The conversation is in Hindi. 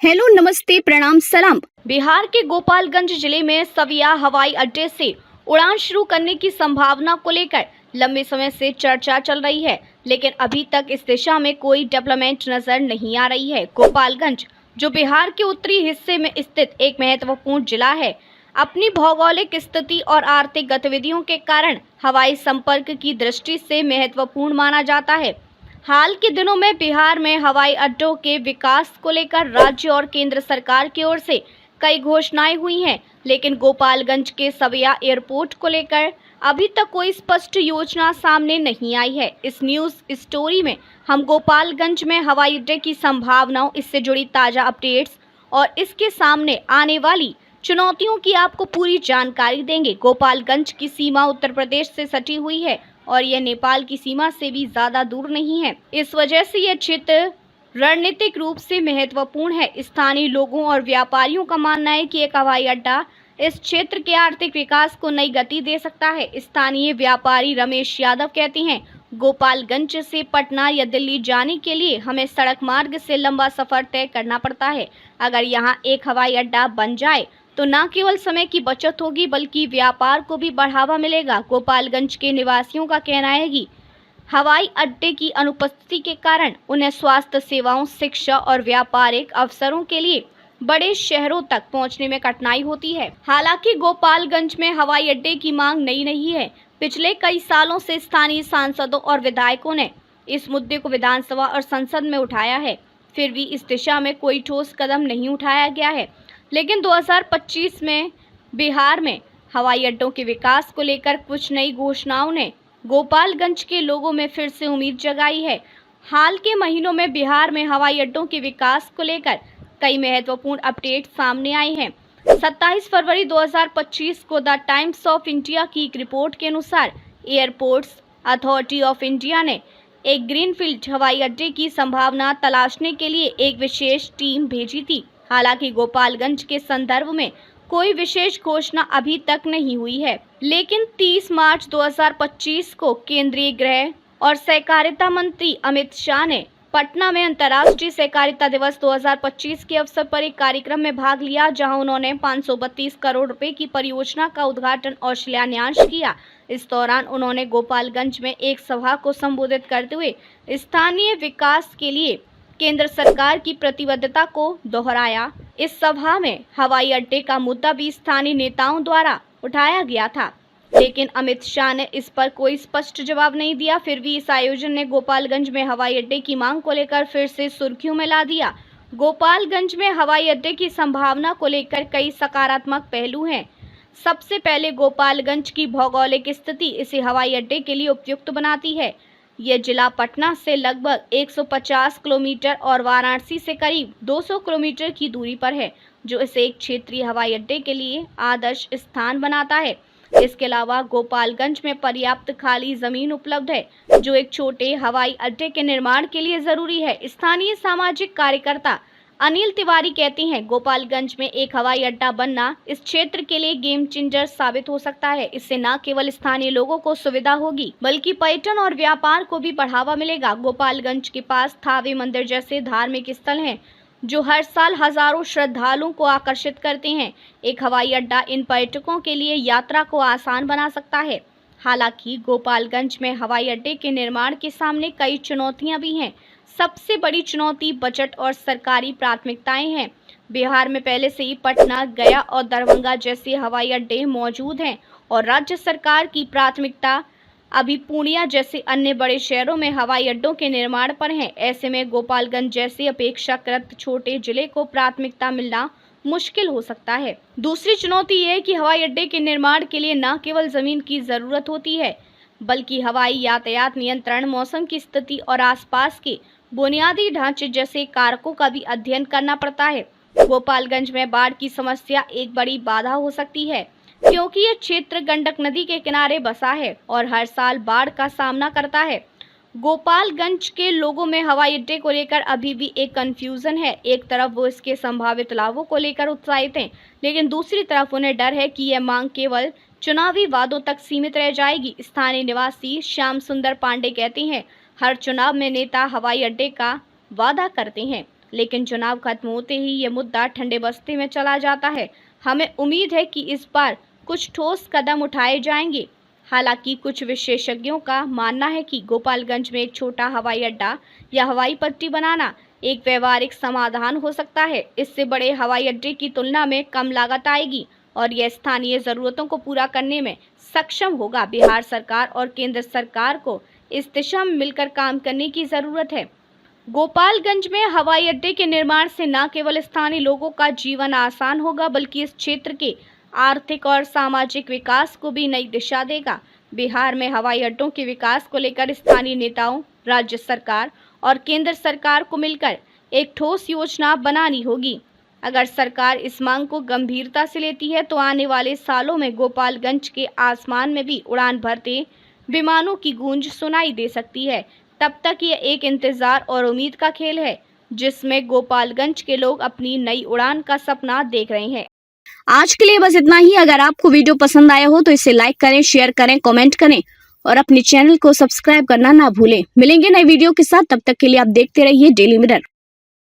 हेलो, नमस्ते, प्रणाम, सलाम। बिहार के गोपालगंज जिले में सविया हवाई अड्डे से उड़ान शुरू करने की संभावना को लेकर लंबे समय से चर्चा चल रही है, लेकिन अभी तक इस दिशा में कोई डेवलपमेंट नजर नहीं आ रही है। गोपालगंज, जो बिहार के उत्तरी हिस्से में स्थित एक महत्वपूर्ण जिला है, अपनी भौगोलिक स्थिति और आर्थिक गतिविधियों के कारण हवाई संपर्क की दृष्टि से महत्वपूर्ण माना जाता है। हाल के दिनों में बिहार में हवाई अड्डों के विकास को लेकर राज्य और केंद्र सरकार की ओर से कई घोषणाएं हुई हैं, लेकिन गोपालगंज के सविया एयरपोर्ट को लेकर अभी तक कोई स्पष्ट योजना सामने नहीं आई है। इस न्यूज़ स्टोरी में हम गोपालगंज में हवाई अड्डे की संभावनाओं, इससे जुड़ी ताज़ा अपडेट्स और इसके सामने आने वाली चुनौतियों की आपको पूरी जानकारी देंगे। गोपालगंज की सीमा उत्तर प्रदेश से सटी हुई है और यह नेपाल की सीमा से भी ज्यादा दूर नहीं है। इस वजह से यह क्षेत्र रणनीतिक रूप से महत्वपूर्ण है। स्थानीय लोगों और व्यापारियों का मानना है कि एक हवाई अड्डा इस क्षेत्र के आर्थिक विकास को नई गति दे सकता है। स्थानीय व्यापारी रमेश यादव कहते हैं, गोपालगंज से पटना या दिल्ली जाने के लिए हमें सड़क मार्ग से लंबा सफर तय करना पड़ता है। अगर यहाँ एक हवाई अड्डा बन जाए तो न केवल समय की बचत होगी बल्कि व्यापार को भी बढ़ावा मिलेगा। गोपालगंज के निवासियों का कहना है कि हवाई अड्डे की अनुपस्थिति के कारण उन्हें स्वास्थ्य सेवाओं, शिक्षा और व्यापारिक अवसरों के लिए बड़े शहरों तक पहुंचने में कठिनाई होती है। हालांकि गोपालगंज में हवाई अड्डे की मांग नई नहीं है। पिछले कई सालों से स्थानीय सांसदों और विधायकों ने इस मुद्दे को विधानसभा और संसद में उठाया है, फिर भी इस दिशा में कोई ठोस कदम नहीं उठाया गया है। लेकिन 2025 में बिहार में हवाई अड्डों के विकास को लेकर कुछ नई घोषणाओं ने गोपालगंज के लोगों में फिर से उम्मीद जगाई है। हाल के महीनों में बिहार में हवाई अड्डों के विकास को लेकर कई महत्वपूर्ण अपडेट सामने आए हैं। 27 फरवरी 2025 को द टाइम्स ऑफ इंडिया की एक रिपोर्ट के अनुसार एयरपोर्ट्स अथॉरिटी ऑफ इंडिया ने एक ग्रीनफील्ड हवाई अड्डे की संभावना तलाशने के लिए एक विशेष टीम भेजी थी। हालांकि गोपालगंज के संदर्भ में कोई विशेष घोषणा अभी तक नहीं हुई है, लेकिन 30 मार्च 2025 को केंद्रीय गृह और सहकारिता मंत्री अमित शाह ने पटना में अंतर्राष्ट्रीय सहकारिता दिवस 2025 के अवसर पर एक कार्यक्रम में भाग लिया, जहां उन्होंने 532 करोड़ रुपए की परियोजना का उद्घाटन और शिलान्यास किया। इस दौरान उन्होंने गोपालगंज में एक सभा को संबोधित करते हुए स्थानीय विकास के लिए केंद्र सरकार की प्रतिबद्धता को दोहराया। इस सभा में हवाई अड्डे का मुद्दा भी स्थानीय नेताओं द्वारा उठाया गया था, लेकिन अमित शाह ने इस पर कोई स्पष्ट जवाब नहीं दिया। फिर भी इस आयोजन ने गोपालगंज में हवाई अड्डे की मांग को लेकर फिर से सुर्खियों में ला दिया। गोपालगंज में हवाई अड्डे की संभावना को लेकर कई सकारात्मक पहलू हैं। सबसे पहले गोपालगंज की भौगोलिक स्थिति इसे हवाई अड्डे के लिए उपयुक्त बनाती है। यह जिला पटना से लगभग 150 किलोमीटर और वाराणसी से करीब 200 किलोमीटर की दूरी पर है, जो इसे एक क्षेत्रीय हवाई अड्डे के लिए आदर्श स्थान बनाता है। इसके अलावा गोपालगंज में पर्याप्त खाली जमीन उपलब्ध है, जो एक छोटे हवाई अड्डे के निर्माण के लिए जरूरी है। स्थानीय सामाजिक कार्यकर्ता अनिल तिवारी कहते हैं, गोपालगंज में एक हवाई अड्डा बनना इस क्षेत्र के लिए गेम चेंजर साबित हो सकता है। इससे न केवल स्थानीय लोगों को सुविधा होगी बल्कि पर्यटन और व्यापार को भी बढ़ावा मिलेगा। गोपालगंज के पास थावे मंदिर जैसे धार्मिक स्थल हैं, जो हर साल हजारों श्रद्धालुओं को आकर्षित करते हैं। एक हवाई अड्डा इन पर्यटकों के लिए यात्रा को आसान बना सकता है। हालांकि गोपालगंज में हवाई अड्डे के निर्माण के सामने कई चुनौतियां भी हैं। सबसे बड़ी चुनौती बजट और सरकारी प्राथमिकताएं हैं। बिहार में पहले से ही पटना, गया और दरभंगा जैसे हवाई अड्डे मौजूद हैं और राज्य सरकार की प्राथमिकता अभी पूर्णिया जैसे अन्य बड़े शहरों में हवाई अड्डों के निर्माण पर है। ऐसे में गोपालगंज जैसे अपेक्षाकृत छोटे जिले को प्राथमिकता मिलना मुश्किल हो सकता है। दूसरी चुनौती ये है कि हवाई अड्डे के निर्माण के लिए न केवल जमीन की जरूरत होती है, बल्कि हवाई यातायात नियंत्रण, मौसम की स्थिति और आसपास के बुनियादी ढांचे जैसे कारकों का भी अध्ययन करना पड़ता है। गोपालगंज में बाढ़ की समस्या एक बड़ी बाधा हो सकती है, क्योंकि यह क्षेत्र गंडक नदी के किनारे बसा है और हर साल बाढ़ का सामना करता है। गोपालगंज के लोगों में हवाई अड्डे को लेकर अभी भी एक कंफ्यूजन है। एक तरफ वो इसके संभावित लाभों को लेकर उत्साहित हैं, लेकिन दूसरी तरफ उन्हें डर है कि यह मांग केवल चुनावी वादों तक सीमित रह जाएगी। स्थानीय निवासी श्याम सुंदर पांडे कहते हैं, हर चुनाव में नेता हवाई अड्डे का वादा करते हैं, लेकिन चुनाव खत्म होते ही ये मुद्दा ठंडे बस्ते में चला जाता है। हमें उम्मीद है कि इस बार कुछ ठोस कदम उठाए जाएंगे। हालांकि कुछ विशेषज्ञों का मानना है कि गोपालगंज में एक छोटा हवाई अड्डा या हवाई पट्टी बनाना एक व्यवहारिक समाधान हो सकता है। इससे बड़े हवाई अड्डे की तुलना में कम लागत आएगी और यह स्थानीय जरूरतों को पूरा करने में सक्षम होगा। बिहार सरकार और केंद्र सरकार को इस दिशा में मिलकर काम करने की जरूरत है। गोपालगंज में हवाई अड्डे के निर्माण से न केवल स्थानीय लोगों का जीवन आसान होगा, बल्कि इस क्षेत्र के आर्थिक और सामाजिक विकास को भी नई दिशा देगा। बिहार में हवाई अड्डों के विकास को लेकर स्थानीय नेताओं, राज्य सरकार और केंद्र सरकार को मिलकर एक ठोस योजना बनानी होगी। अगर सरकार इस मांग को गंभीरता से लेती है तो आने वाले सालों में गोपालगंज के आसमान में भी उड़ान भरते विमानों की गूंज सुनाई दे सकती है। तब तक ये एक इंतजार और उम्मीद का खेल है, जिसमें गोपालगंज के लोग अपनी नई उड़ान का सपना देख रहे हैं। आज के लिए बस इतना ही। अगर आपको वीडियो पसंद आया हो तो इसे लाइक करें, शेयर करें, कमेंट करें और अपने चैनल को सब्सक्राइब करना ना भूलें। मिलेंगे नए वीडियो के साथ, तब तक के लिए आप देखते रहिए डेली मिरर।